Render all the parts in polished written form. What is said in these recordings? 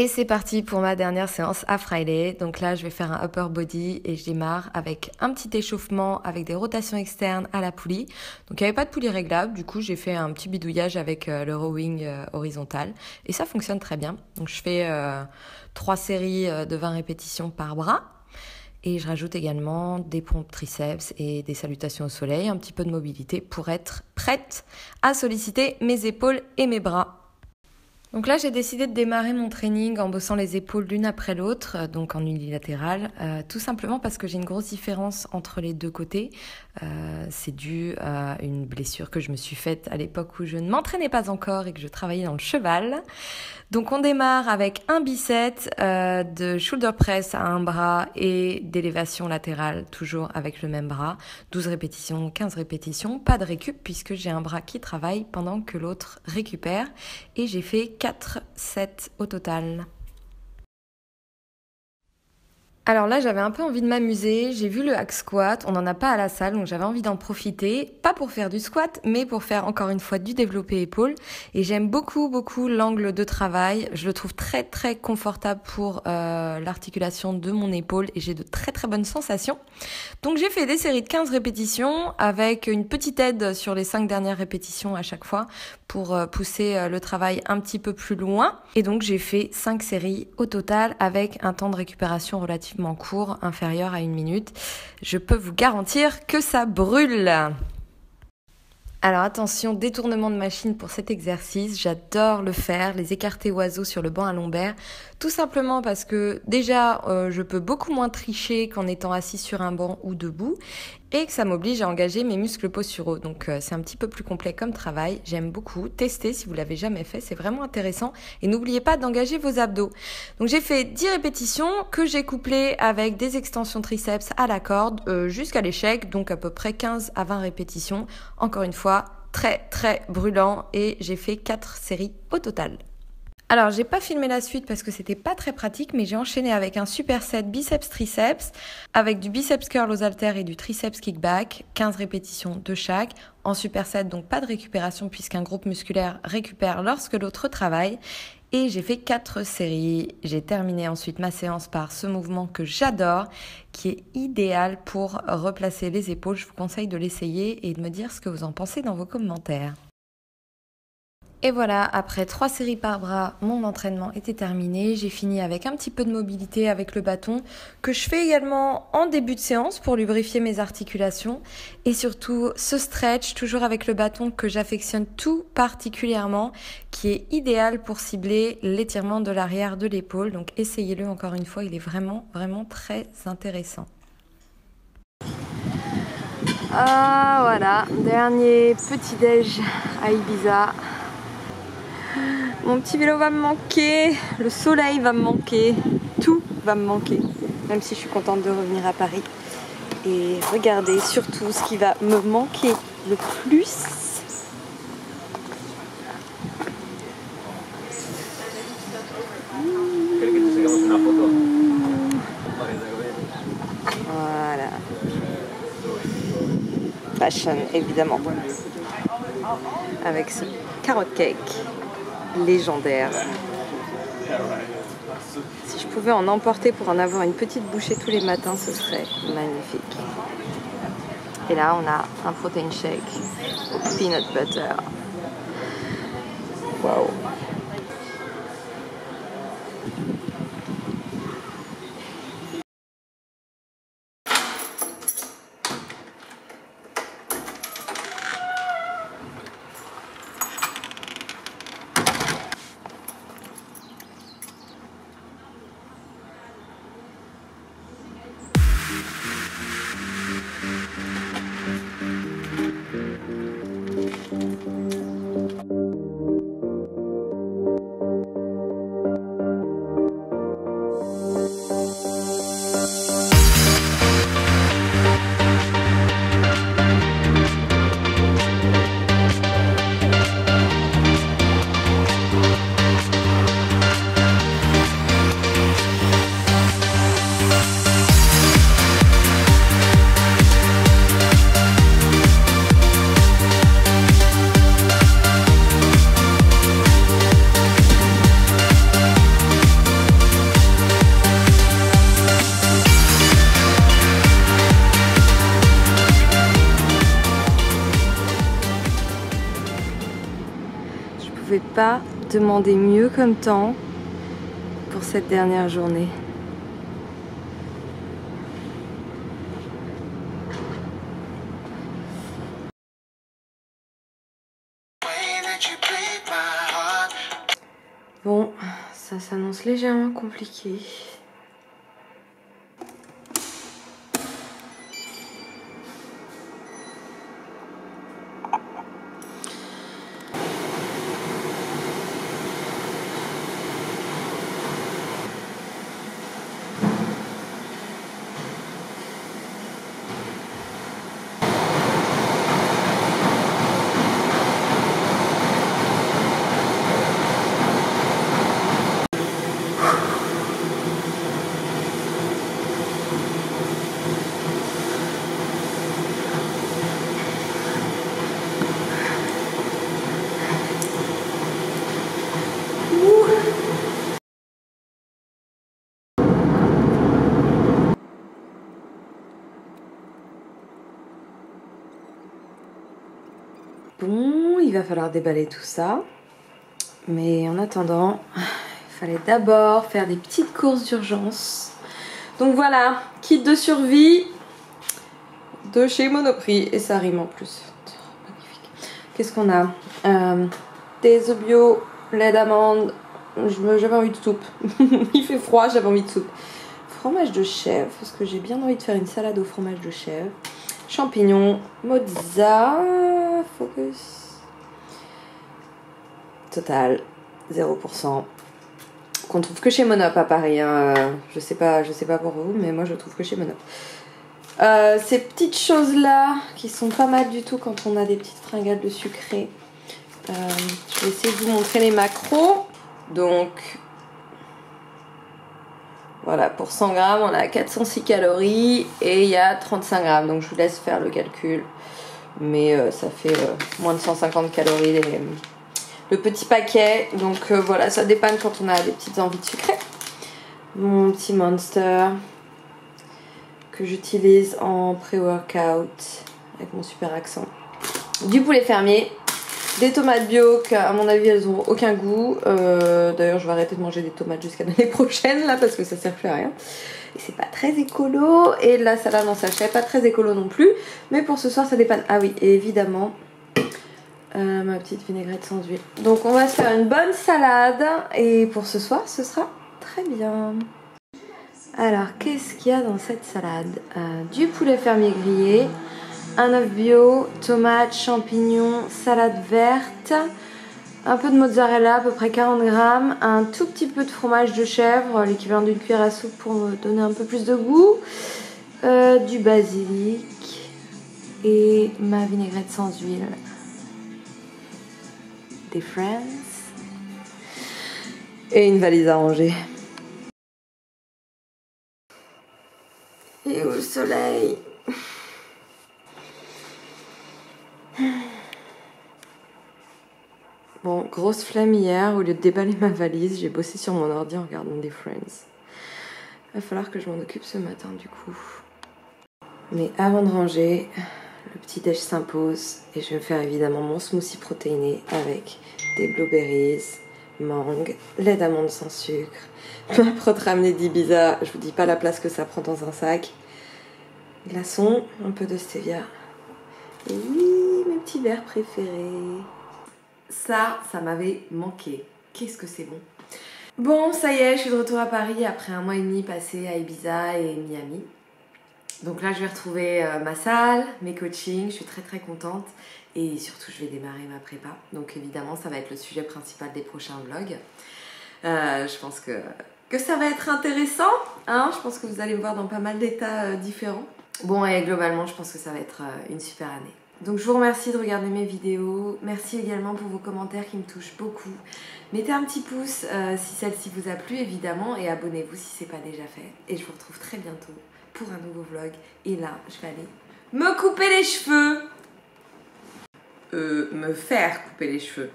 Et c'est parti pour ma dernière séance à Friday. Donc là, je vais faire un upper body et je démarre avec un petit échauffement avec des rotations externes à la poulie. Donc il n'y avait pas de poulie réglable, du coup j'ai fait un petit bidouillage avec le rowing horizontal et ça fonctionne très bien. Donc je fais 3 séries de 20 répétitions par bras et je rajoute également des pompes triceps et des salutations au soleil, un petit peu de mobilité pour être prête à solliciter mes épaules et mes bras. Donc là, j'ai décidé de démarrer mon training en bossant les épaules l'une après l'autre, donc en unilatéral, tout simplement parce que j'ai une grosse différence entre les deux côtés. C'est dû à une blessure que je me suis faite à l'époque où je ne m'entraînais pas encore et que je travaillais dans le cheval. Donc on démarre avec un bicep, de shoulder press à un bras et d'élévation latérale, toujours avec le même bras. 12 répétitions, 15 répétitions, pas de récup puisque j'ai un bras qui travaille pendant que l'autre récupère. Et j'ai fait 4 sets au total. Alors là, j'avais un peu envie de m'amuser, j'ai vu le hack squat, on n'en a pas à la salle, donc j'avais envie d'en profiter, pas pour faire du squat, mais pour faire encore une fois du développé épaule. Et j'aime beaucoup l'angle de travail, je le trouve très confortable pour l'articulation de mon épaule et j'ai de très bonnes sensations. Donc j'ai fait des séries de 15 répétitions avec une petite aide sur les 5 dernières répétitions à chaque fois pour pousser le travail un petit peu plus loin. Et donc j'ai fait 5 séries au total avec un temps de récupération relativement court, inférieur à 1 minute. Je peux vous garantir que ça brûle. Alors attention, détournement de machine pour cet exercice, j'adore le faire, les écartés oiseaux sur le banc à lombaire, tout simplement parce que déjà je peux beaucoup moins tricher qu'en étant assis sur un banc ou debout et que ça m'oblige à engager mes muscles posturaux. Donc c'est un petit peu plus complet comme travail, j'aime beaucoup. Testez si vous l'avez jamais fait, c'est vraiment intéressant et n'oubliez pas d'engager vos abdos. Donc j'ai fait 10 répétitions que j'ai couplées avec des extensions triceps à la corde jusqu'à l'échec, donc à peu près 15 à 20 répétitions. Encore une fois, très brûlant et j'ai fait 4 séries au total. Alors, j'ai pas filmé la suite parce que c'était pas très pratique, mais j'ai enchaîné avec un superset biceps-triceps, avec du biceps curl aux haltères et du triceps kickback, 15 répétitions de chaque. En superset, donc pas de récupération puisqu'un groupe musculaire récupère lorsque l'autre travaille. Et j'ai fait 4 séries. J'ai terminé ensuite ma séance par ce mouvement que j'adore, qui est idéal pour replacer les épaules. Je vous conseille de l'essayer et de me dire ce que vous en pensez dans vos commentaires. Et voilà, après 3 séries par bras, mon entraînement était terminé. J'ai fini avec un petit peu de mobilité avec le bâton que je fais également en début de séance pour lubrifier mes articulations. Et surtout, ce stretch, toujours avec le bâton que j'affectionne tout particulièrement, qui est idéal pour cibler l'étirement de l'arrière de l'épaule. Donc essayez-le encore une fois, il est vraiment très intéressant. Ah voilà, dernier petit déj à Ibiza. Mon petit vélo va me manquer, le soleil va me manquer, tout va me manquer, même si je suis contente de revenir à Paris. Et regardez surtout ce qui va me manquer le plus. Voilà. Fashion, évidemment. Avec ce carrot cake légendaire. Si je pouvais en emporter pour en avoir une petite bouchée tous les matins, ce serait magnifique. Et là, on a un protein shake au peanut butter. Waouh! pouvais pas demander mieux comme temps pour cette dernière journée. Bon, ça s'annonce légèrement compliqué. Bon, il va falloir déballer tout ça. Mais en attendant, il fallait d'abord faire des petites courses d'urgence. Donc voilà, kit de survie de chez Monoprix. Et ça rime en plus. Magnifique. Qu'est-ce qu'on a? Des œufs bio, lait d'amande. J'avais envie de soupe. Il fait froid, j'avais envie de soupe. Fromage de chèvre, parce que j'ai bien envie de faire une salade au fromage de chèvre. Champignons, mozza, focus. Total, 0%. Qu'on trouve que chez Monop à Paris. Hein. Je sais pas pour vous, mais moi je trouve que chez Monop. Ces petites choses-là, qui sont pas mal du tout quand on a des petites fringales de sucré. Je vais essayer de vous montrer les macros. Donc, voilà, pour 100 grammes, on a 406 calories et il y a 35 grammes. Donc, je vous laisse faire le calcul. Mais ça fait moins de 150 calories le petit paquet. Donc, voilà, ça dépanne quand on a des petites envies de sucré. Mon petit Monster que j'utilise en pré-workout avec mon super accent. Du poulet fermier. Des tomates bio, qu'à mon avis elles n'ont aucun goût. D'ailleurs je vais arrêter de manger des tomates jusqu'à l'année prochaine là parce que ça sert plus à rien. Et c'est pas très écolo. Et la salade en sachet, pas très écolo non plus. Mais pour ce soir ça dépanne. Ah oui, et évidemment ma petite vinaigrette sans huile. Donc on va se faire une bonne salade. Et pour ce soir ce sera très bien. Alors qu'est-ce qu'il y a dans cette salade? Du poulet fermier grillé. Un œuf bio, tomates, champignons, salade verte, un peu de mozzarella, à peu près 40 grammes, un tout petit peu de fromage de chèvre, l'équivalent d'une cuillère à soupe pour me donner un peu plus de goût, du basilic et ma vinaigrette sans huile, des Friends et une valise à ranger. Et où le soleil? Bon, grosse flemme hier, au lieu de déballer ma valise, j'ai bossé sur mon ordi en regardant des Friends. Il va falloir que je m'en occupe ce matin du coup. Mais avant de ranger, le petit déj s'impose et je vais me faire évidemment mon smoothie protéiné avec des blueberries, mangue, lait d'amande sans sucre, ma prot ramenée d'Ibiza, je vous dis pas la place que ça prend dans un sac, glaçons, un peu de stevia. Et oui, mes petits verres préférés. Ça m'avait manqué. Qu'est-ce que c'est bon. Bon, ça y est, je suis de retour à Paris après un mois et demi passé à Ibiza et Miami. Donc là, je vais retrouver ma salle, mes coachings, je suis très très contente. Et surtout, je vais démarrer ma prépa. Donc évidemment, ça va être le sujet principal des prochains vlogs. Je pense que ça va être intéressant. Hein, je pense que vous allez me voir dans pas mal d'états différents. Bon, et globalement, je pense que ça va être une super année. Donc je vous remercie de regarder mes vidéos, merci également pour vos commentaires qui me touchent beaucoup. Mettez un petit pouce si celle-ci vous a plu évidemment et abonnez-vous si ce n'est pas déjà fait. Et je vous retrouve très bientôt pour un nouveau vlog. Et là, je vais aller me couper les cheveux. Me faire couper les cheveux.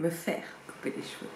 Me faire couper les cheveux.